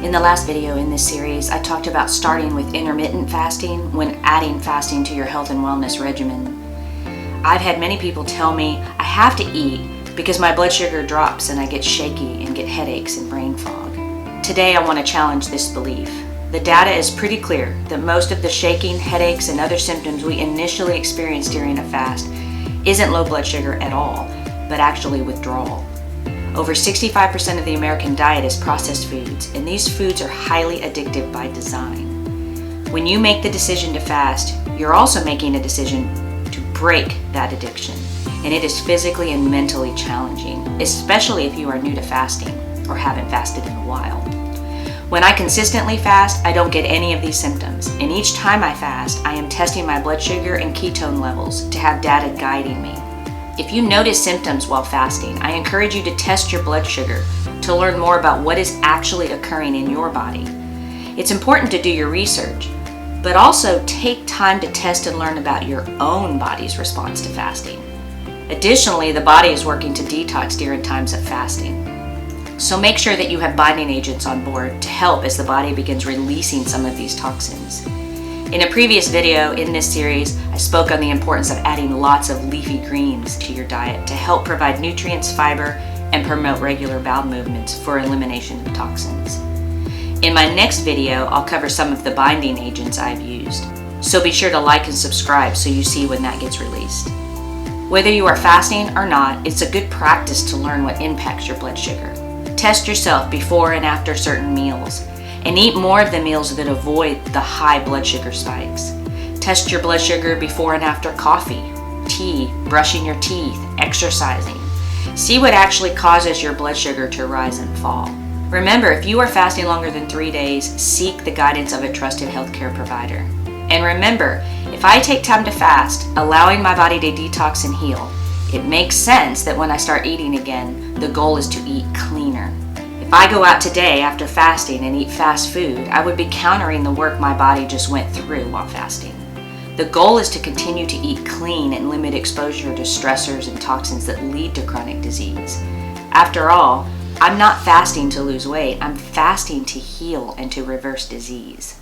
In the last video in this series, I talked about starting with intermittent fasting when adding fasting to your health and wellness regimen. I've had many people tell me I have to eat because my blood sugar drops and I get shaky and get headaches and brain fog. Today I want to challenge this belief. The data is pretty clear that most of the shaking, headaches, and other symptoms we initially experience during a fast isn't low blood sugar at all, but actually withdrawal. Over 65% of the American diet is processed foods, and these foods are highly addictive by design. When you make the decision to fast, you're also making a decision to break that addiction, and it is physically and mentally challenging, especially if you are new to fasting or haven't fasted in a while. When I consistently fast, I don't get any of these symptoms, and each time I fast, I am testing my blood sugar and ketone levels to have data guiding me. If you notice symptoms while fasting, I encourage you to test your blood sugar to learn more about what is actually occurring in your body. It's important to do your research, but also take time to test and learn about your own body's response to fasting. Additionally, the body is working to detox during times of fasting. So make sure that you have binding agents on board to help as the body begins releasing some of these toxins. In a previous video in this series, I spoke on the importance of adding lots of leafy greens to your diet to help provide nutrients, fiber, and promote regular bowel movements for elimination of toxins. In my next video, I'll cover some of the binding agents I've used, so be sure to like and subscribe so you see when that gets released. Whether you are fasting or not, it's a good practice to learn what impacts your blood sugar. Test yourself before and after certain meals, and eat more of the meals that avoid the high blood sugar spikes. Test your blood sugar before and after coffee, tea, brushing your teeth, exercising. See what actually causes your blood sugar to rise and fall. Remember, if you are fasting longer than 3 days, seek the guidance of a trusted healthcare provider. And remember, if I take time to fast, allowing my body to detox and heal, it makes sense that when I start eating again, the goal is to eat cleaner. If I go out today after fasting and eat fast food, I would be countering the work my body just went through while fasting. The goal is to continue to eat clean and limit exposure to stressors and toxins that lead to chronic disease. After all, I'm not fasting to lose weight, I'm fasting to heal and to reverse disease.